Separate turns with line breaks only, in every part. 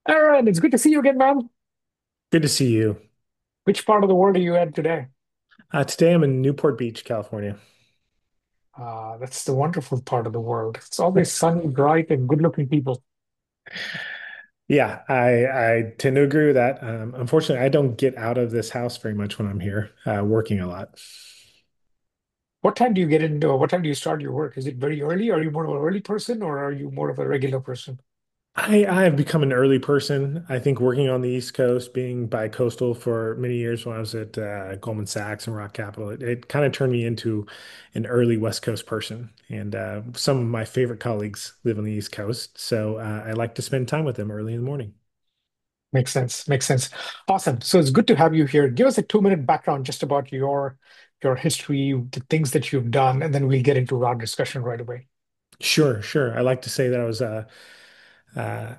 Aaron, it's good to see you again, man.
Good to see you.
Which part of the world are you at today?
Today I'm in Newport Beach, California.
That's the wonderful part of the world. It's always sunny, bright, and good-looking people.
Yeah, I tend to agree with that. Unfortunately, I don't get out of this house very much when I'm here, working a lot.
What time do you get into, or what time do you start your work? Is it very early? Are you more of an early person, or are you more of a regular person?
I have become an early person. I think working on the East Coast, being bi-coastal for many years when I was at Goldman Sachs and Rock Capital, it kind of turned me into an early West Coast person. And some of my favorite colleagues live on the East Coast, so I like to spend time with them early in the morning.
Makes sense. Makes sense. Awesome. So it's good to have you here. Give us a 2-minute background just about your history, the things that you've done, and then we'll get into our discussion right away.
Sure, sure. I like to say that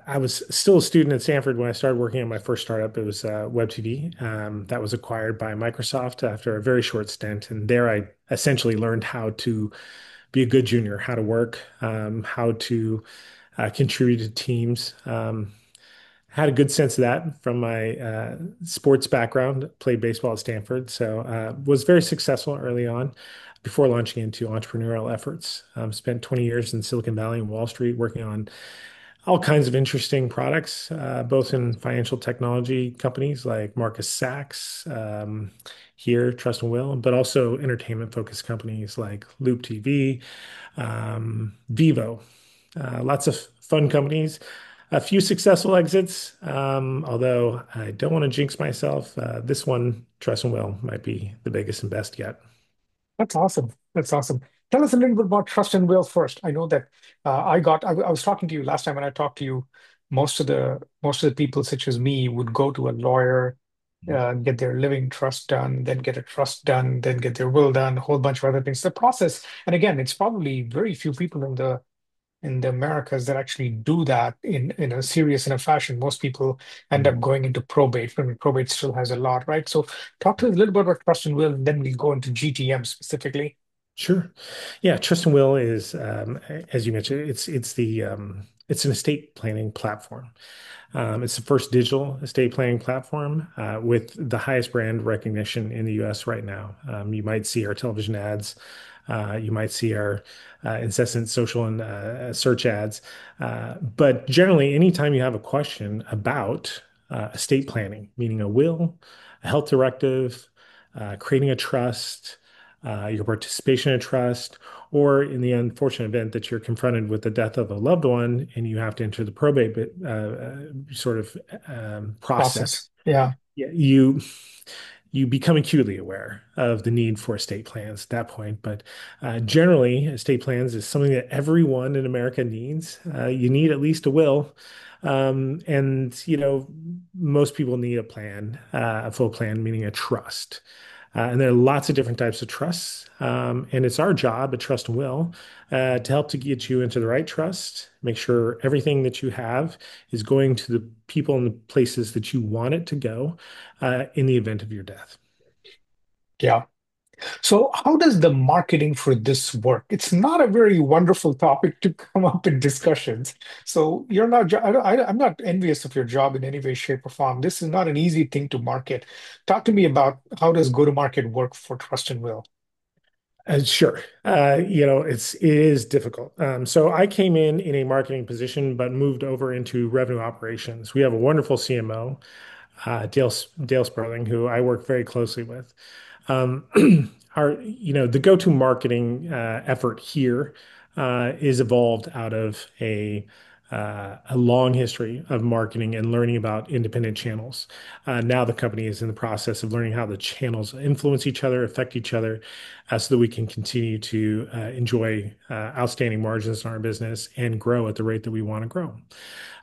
I was still a student at Stanford when I started working on my first startup. It was Web TV that was acquired by Microsoft after a very short stint. And there I essentially learned how to be a good junior, how to work, how to contribute to teams. Had a good sense of that from my sports background, played baseball at Stanford. So was very successful early on before launching into entrepreneurial efforts. Spent 20 years in Silicon Valley and Wall Street working on all kinds of interesting products, both in financial technology companies like Marcus Sachs, here, Trust and Will, but also entertainment focused companies like Loop TV, Vevo. Lots of fun companies, a few successful exits, although I don't want to jinx myself. This one, Trust and Will, might be the biggest and best yet.
That's awesome. That's awesome. Tell us a little bit about Trust and Will first. I know that I was talking to you last time when I talked to you. Most of the people, such as me, would go to a lawyer, get their living trust done, then get a trust done, then get their will done, a whole bunch of other things. The process, and again, it's probably very few people in the Americas that actually do that in a serious enough fashion. Most people end up going into probate. I mean, probate still has a lot, right? So talk to us a little bit about trust and will, and then we'll go into GTM specifically.
Sure. Yeah, Trust and Will is, as you mentioned, it's an estate planning platform. It's the first digital estate planning platform with the highest brand recognition in the U.S. right now. You might see our television ads. You might see our incessant social and search ads. But generally, anytime you have a question about estate planning, meaning a will, a health directive, creating a trust, your participation in a trust, or in the unfortunate event that you're confronted with the death of a loved one and you have to enter the probate sort of process,
Process. Yeah.
yeah, you become acutely aware of the need for estate plans at that point. But generally, estate plans is something that everyone in America needs. You need at least a will. And, most people need a plan, a full plan, meaning a trust. And there are lots of different types of trusts. And it's our job at Trust and Will to help to get you into the right trust, make sure everything that you have is going to the people and the places that you want it to go in the event of your death.
Yeah. So how does the marketing for this work? It's not a very wonderful topic to come up in discussions. So you're not, I'm not envious of your job in any way, shape, or form. This is not an easy thing to market. Talk to me about how does go-to-market work for Trust and Will?
Sure. It is difficult. So I came in a marketing position, but moved over into revenue operations. We have a wonderful CMO, Dale Sperling, who I work very closely with. Um, the go-to marketing effort here is evolved out of a long history of marketing and learning about independent channels. Now the company is in the process of learning how the channels influence each other, affect each other, so that we can continue to enjoy outstanding margins in our business and grow at the rate that we want to grow.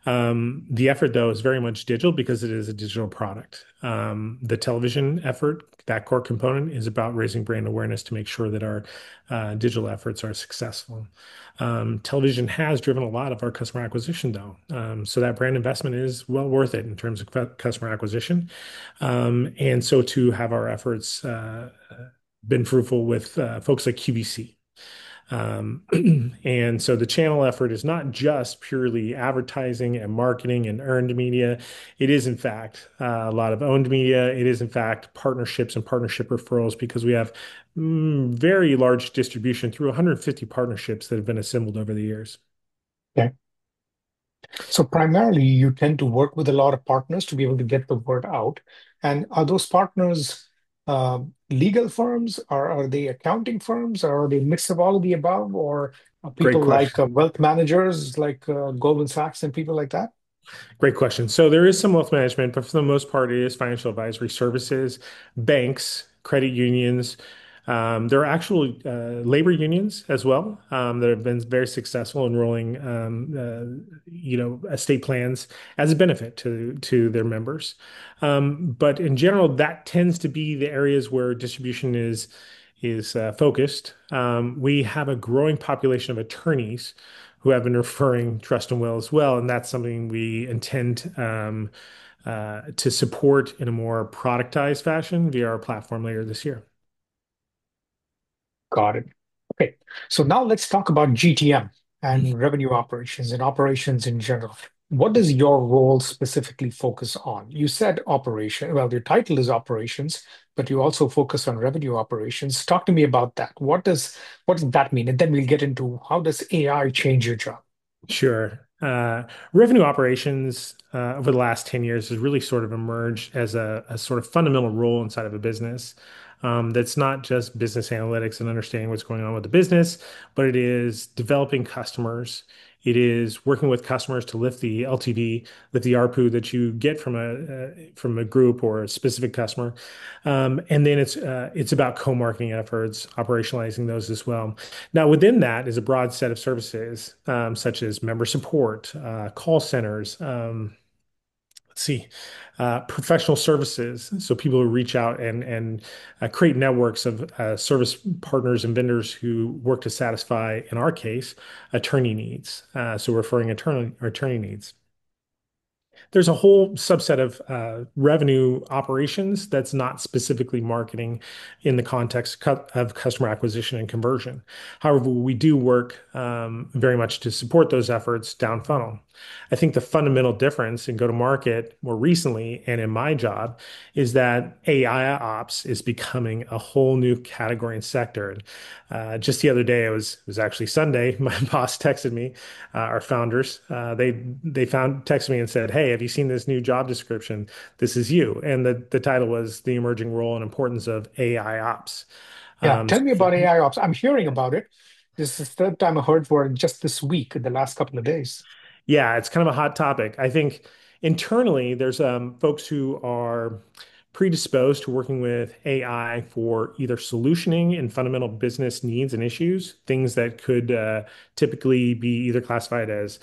The effort, though, is very much digital because it is a digital product. The television effort, that core component, is about raising brand awareness to make sure that our digital efforts are successful. Television has driven a lot of our customer acquisition, though. So that brand investment is well worth it in terms of customer acquisition. And so to have our efforts been fruitful with folks like QVC. And so the channel effort is not just purely advertising and marketing and earned media. It is, in fact, a lot of owned media. It is, in fact, partnerships and partnership referrals because we have very large distribution through 150 partnerships that have been assembled over the years.
Okay. So primarily, you tend to work with a lot of partners to be able to get the word out. And are those partners legal firms, or are they accounting firms, or are they a mix of all of the above, or are
Great
people like
question.
wealth managers like Goldman Sachs and people like that?
Great question. So there is some wealth management, but for the most part, it is financial advisory services, banks, credit unions. There are actual labor unions as well that have been very successful in rolling, estate plans as a benefit to their members. But in general, that tends to be the areas where distribution is focused. We have a growing population of attorneys who have been referring trust and will as well, and that's something we intend to support in a more productized fashion via our platform later this year.
Got it. Okay. So now let's talk about GTM and revenue operations and operations in general. What does your role specifically focus on? You said operation. Well, your title is operations, but you also focus on revenue operations. Talk to me about that. What does that mean? And then we'll get into how does AI change your job?
Sure. Revenue operations over the last 10 years has really sort of emerged as a sort of fundamental role inside of a business. That's not just business analytics and understanding what's going on with the business, but it is developing customers. It is working with customers to lift the LTV, lift the ARPU that you get from a group or a specific customer. And then it's about co-marketing efforts, operationalizing those as well. Now, within that is a broad set of services, such as member support, call centers, let's see, professional services. So people who reach out and create networks of service partners and vendors who work to satisfy, in our case, attorney needs. So referring attorney needs. There's a whole subset of revenue operations that's not specifically marketing in the context of customer acquisition and conversion. However, we do work very much to support those efforts down funnel. I think the fundamental difference in go-to-market more recently and in my job is that AI ops is becoming a whole new category and sector. And just the other day, it was actually Sunday. My boss texted me, our founders. They texted me and said, "Hey, have you seen this new job description? This is you." And the title was "The Emerging Role and Importance of AI Ops."
Yeah, tell
So
me about AI ops. I'm hearing about it. This is the third time I heard for it just this week, in the last couple of days.
yeah, it's kind of a hot topic. I think internally, there's folks who are predisposed to working with AI for either solutioning in fundamental business needs and issues, things that could typically be either classified as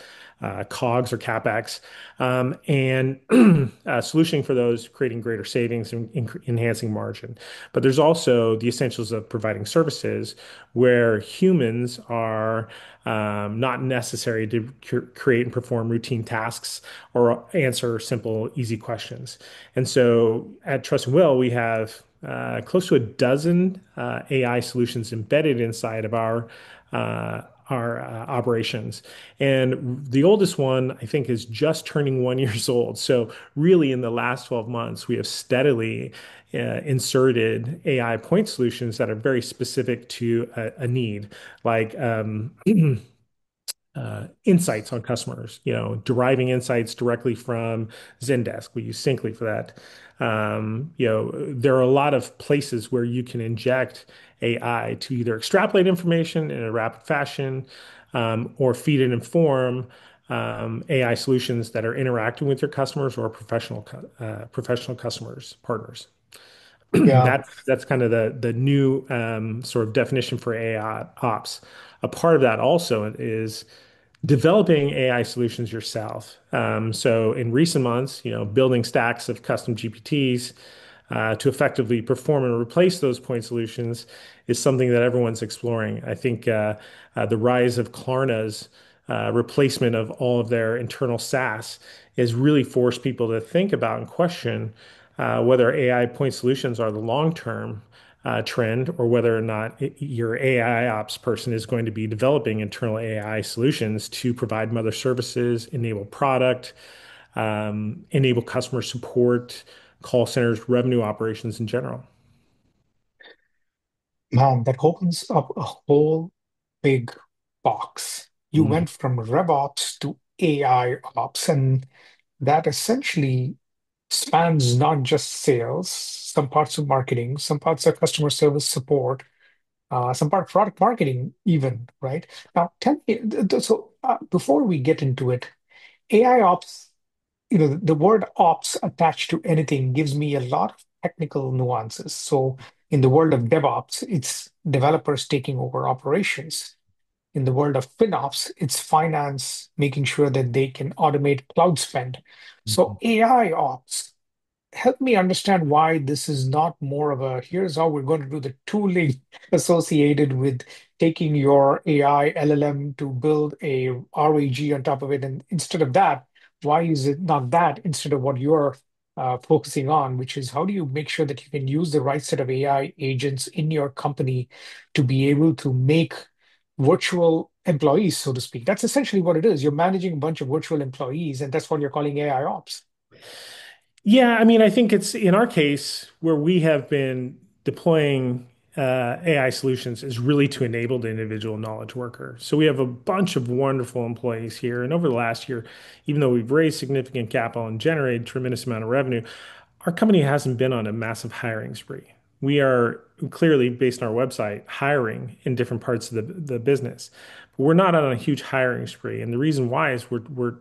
COGS or CapEx, and solutioning for those, creating greater savings and enhancing margin. But there's also the essentials of providing services where humans are not necessary to create and perform routine tasks or answer simple, easy questions. And so at Trust and Will, we have close to a dozen AI solutions embedded inside of our operations. And the oldest one, I think, is just turning 1 years old. So really, in the last 12 months, we have steadily inserted AI point solutions that are very specific to a need, like insights on customers, deriving insights directly from Zendesk. We use Syncly for that. There are a lot of places where you can inject AI to either extrapolate information in a rapid fashion, or feed and inform AI solutions that are interacting with your customers or professional customers, partners.
Yeah,
That's kind of the new sort of definition for AI ops. A part of that also is developing AI solutions yourself. So in recent months, building stacks of custom GPTs to effectively perform and replace those point solutions is something that everyone's exploring. I think the rise of Klarna's replacement of all of their internal SaaS has really forced people to think about and question whether AI point solutions are the long-term trend, or whether or not your AI ops person is going to be developing internal AI solutions to provide mother services, enable product, enable customer support, call centers, revenue operations in general.
Man, that opens up a whole big box. You
Mhm.
went from RevOps to AI ops, and that essentially spans not just sales, some parts of marketing, some parts of customer service support, some part of product marketing, even, right? Now, tell me, before we get into it, AI ops, the word ops attached to anything gives me a lot of technical nuances. So, in the world of DevOps, it's developers taking over operations. In the world of FinOps, it's finance making sure that they can automate cloud spend. So, AI ops, help me understand why this is not more of a here's how we're going to do the tooling associated with taking your AI LLM to build a RAG on top of it. And instead of that, why is it not that instead of what you're focusing on, which is how do you make sure that you can use the right set of AI agents in your company to be able to make virtual employees, so to speak? That's essentially what it is. You're managing a bunch of virtual employees, and that's what you're calling AI ops.
Yeah, I mean, I think it's in our case where we have been deploying AI solutions is really to enable the individual knowledge worker. So we have a bunch of wonderful employees here. And over the last year, even though we've raised significant capital and generated tremendous amount of revenue, our company hasn't been on a massive hiring spree. We are clearly, based on our website, hiring in different parts of the business. But we're not on a huge hiring spree. And the reason why is we're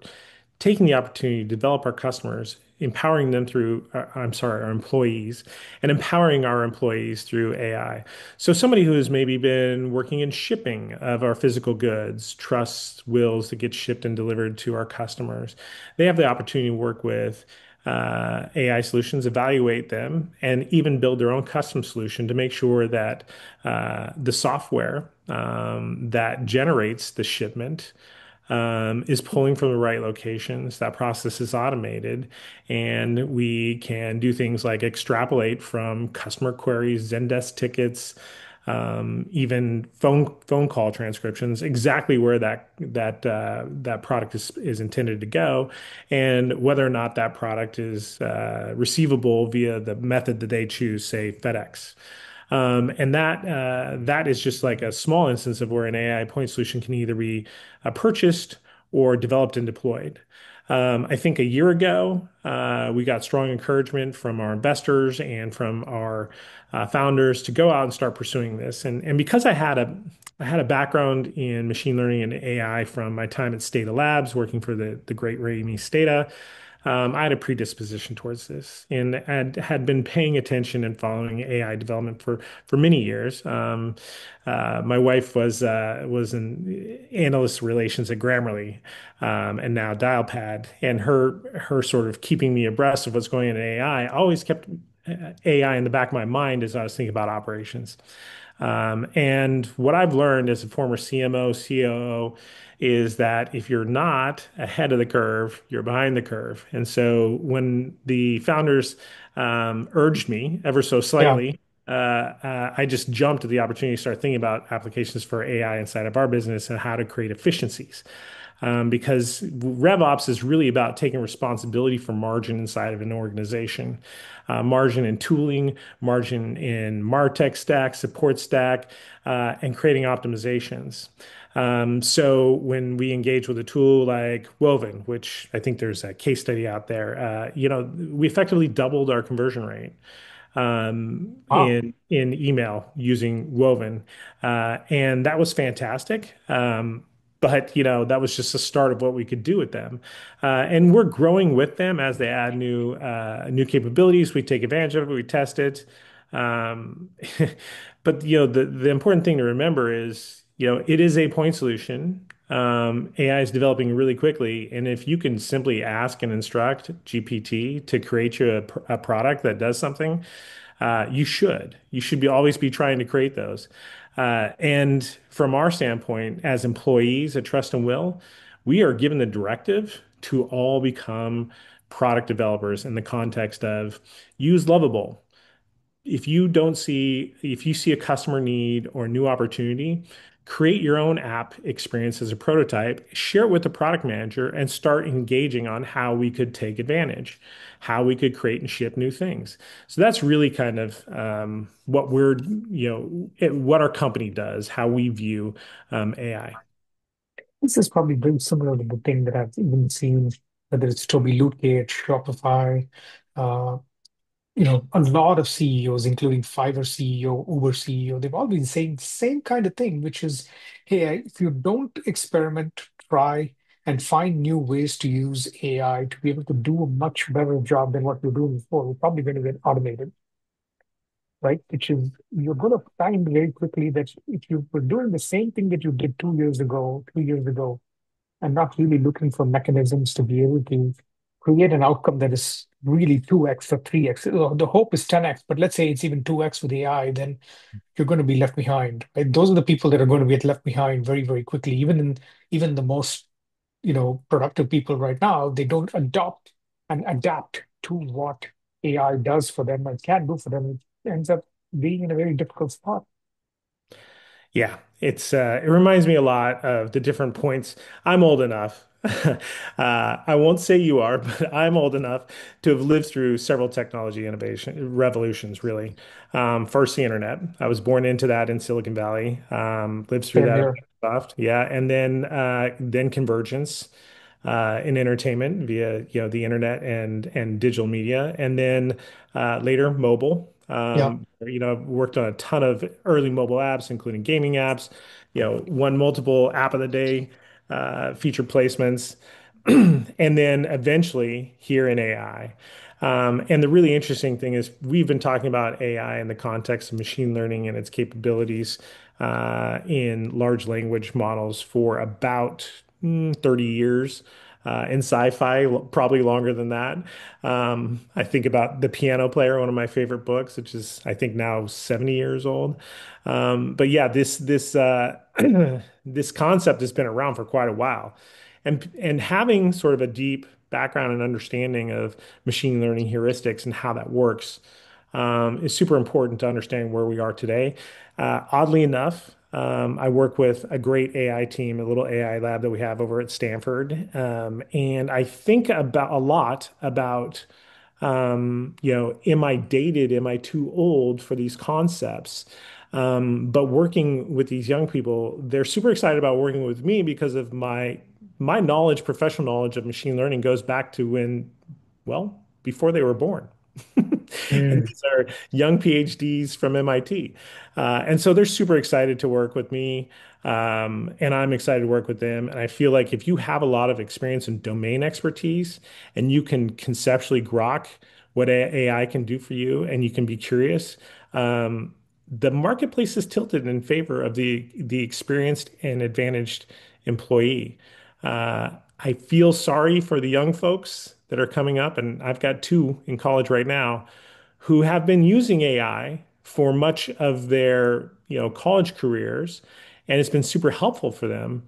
taking the opportunity to develop our customers, empowering them through, I'm sorry, our employees, and empowering our employees through AI. So somebody who has maybe been working in shipping of our physical goods, trusts, wills that get shipped and delivered to our customers, they have the opportunity to work with AI solutions, evaluate them, and even build their own custom solution to make sure that the software that generates the shipment is pulling from the right locations. That process is automated, and we can do things like extrapolate from customer queries, Zendesk tickets, even phone call transcriptions, exactly where that product is intended to go, and whether or not that product is receivable via the method that they choose, say FedEx. And that is just like a small instance of where an AI point solution can either be purchased or developed and deployed. I think a year ago, we got strong encouragement from our investors and from our founders to go out and start pursuing this. And because I had a background in machine learning and AI from my time at Stata Labs, working for the great Rami Stata. I had a predisposition towards this and had been paying attention and following AI development for many years. My wife was in analyst relations at Grammarly, and now Dialpad, and her sort of keeping me abreast of what's going on in AI always kept AI in the back of my mind as I was thinking about operations. And what I've learned as a former CMO, COO, is that if you're not ahead of the curve, you're behind the curve. And so when the founders urged me ever so
Yeah.
slightly, I just jumped at the opportunity to start thinking about applications for AI inside of our business and how to create efficiencies. Because RevOps is really about taking responsibility for margin inside of an organization, margin in tooling, margin in MarTech stack, support stack, and creating optimizations. So when we engage with a tool like Woven, which I think there's a case study out there, we effectively doubled our conversion rate
Wow.
in email using Woven, and that was fantastic. But that was just the start of what we could do with them, and we're growing with them as they add new capabilities. We take advantage of it, we test it. Um, but the important thing to remember is it is a point solution. AI is developing really quickly, and if you can simply ask and instruct GPT to create you a product that does something, you should. You should always be trying to create those. And from our standpoint, as employees at Trust and Will, we are given the directive to all become product developers in the context of use Lovable. if you see a customer need or a new opportunity, create your own app experience as a prototype, share it with the product manager, and start engaging on how we could take advantage, how we could create and ship new things. So that's really kind of what what our company does, how we view AI.
This is probably very similar to the thing that I've even seen, whether it's Toby Lutke at Shopify, uh, a lot of CEOs, including Fiverr CEO, Uber CEO, they've all been saying the same kind of thing, which is, hey, if you don't experiment, try, and find new ways to use AI to be able to do a much better job than what you're doing before, we're probably going to get automated, right? Which is, you're going to find very quickly that if you were doing the same thing that you did 2 years ago, 3 years ago, and not really looking for mechanisms to be able to create an outcome that is really 2x or 3x. The hope is 10x, but let's say it's even 2x with AI, then you're going to be left behind. Right? Those are the people that are going to get left behind very, very quickly. Even the most, productive people right now, they don't adopt and adapt to what AI does for them and can do for them. It ends up being in a very difficult spot.
Yeah, it reminds me a lot of the different points. I'm old enough. I won't say you are, but I'm old enough to have lived through several technology innovation revolutions, really. First, the internet. I was born into that in Silicon Valley. Lived through
Same
that at
here.
Microsoft. Yeah, and then convergence in entertainment via the internet and digital media, and then later mobile.
Yeah.
I've worked on a ton of early mobile apps, including gaming apps. Won multiple app of the day feature placements, and then eventually here in AI. And the really interesting thing is we've been talking about AI in the context of machine learning and its capabilities in large language models for about 30 years. In sci-fi, probably longer than that. I think about The Piano Player, one of my favorite books, which is I think now 70 years old. But yeah, this this concept has been around for quite a while, and having sort of a deep background and understanding of machine learning heuristics and how that works is super important to understand where we are today. Oddly enough, I work with a great AI team, a little AI lab that we have over at Stanford, and I think about a lot about am I dated? Am I too old for these concepts? But working with these young people, they're super excited about working with me because of my knowledge, professional knowledge of machine learning goes back to before they were born. And
Mm.
these are young PhDs from MIT. And so they're super excited to work with me. And I'm excited to work with them. And I feel like if you have a lot of experience and domain expertise and you can conceptually grok what AI can do for you and you can be curious, the marketplace is tilted in favor of the experienced and advantaged employee. I feel sorry for the young folks that are coming up, and I've got two in college right now who have been using AI for much of their, college careers, and it's been super helpful for them.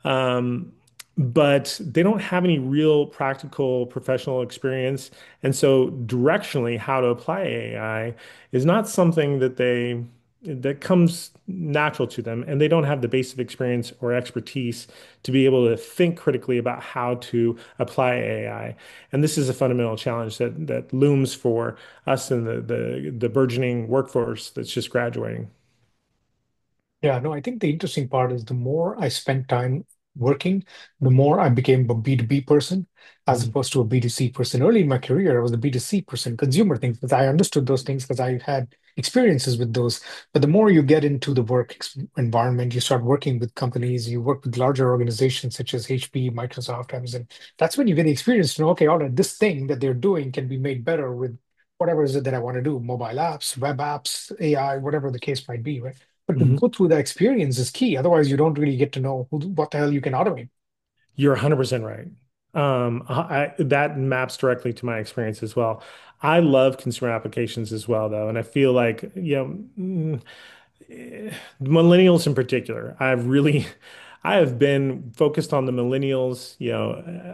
Um, but they don't have any real practical professional experience. And so directionally, how to apply AI is not something that comes natural to them, and they don't have the basic experience or expertise to be able to think critically about how to apply AI. And this is a fundamental challenge that looms for us in the burgeoning workforce that's just graduating.
Yeah, no, I think the interesting part is the more I spent time working, the more I became a B2B person as
Mhm.
opposed to a B2C person. Early in my career, I was a B2C person, consumer things, because I understood those things because I had experiences with those. But the more you get into the environment, you start working with companies, you work with larger organizations such as HP, Microsoft, Amazon. That's when you get the experience to know, okay, all right, this thing that they're doing can be made better with whatever is it that I want to do, mobile apps, web apps, AI, whatever the case might be, right? But to
Mhm.
go through the experience is key. Otherwise, you don't really get to know what the hell you can automate.
You're 100% right. That maps directly to my experience as well. I love consumer applications as well, though, and I feel like, millennials in particular. I have been focused on the millennials,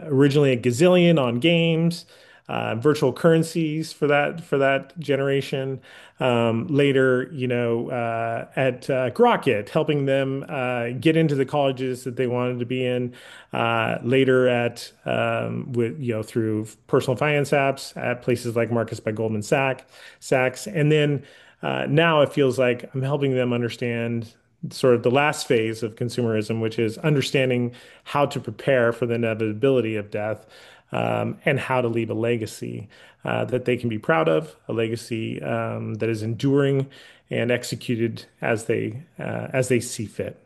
originally a gazillion on games, virtual currencies for that generation. Later, at Grocket, helping them get into the colleges that they wanted to be in. Later at with through personal finance apps at places like Marcus by Goldman Sachs, and then now it feels like I'm helping them understand sort of the last phase of consumerism, which is understanding how to prepare for the inevitability of death, and how to leave a legacy that they can be proud of, a legacy that is enduring and executed as they see fit.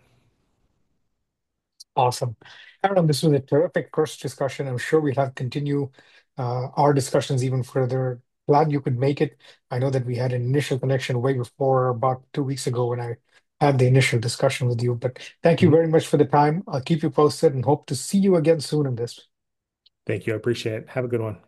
Awesome. Aaron, this was a terrific first discussion. I'm sure we'll have continue our discussions even further. Glad you could make it. I know that we had an initial connection way before, about 2 weeks ago, when I had the initial discussion with you. But thank you
Mhm.
very much for the time. I'll keep you posted and hope to see you again soon in this.
Thank you. I appreciate it. Have a good one.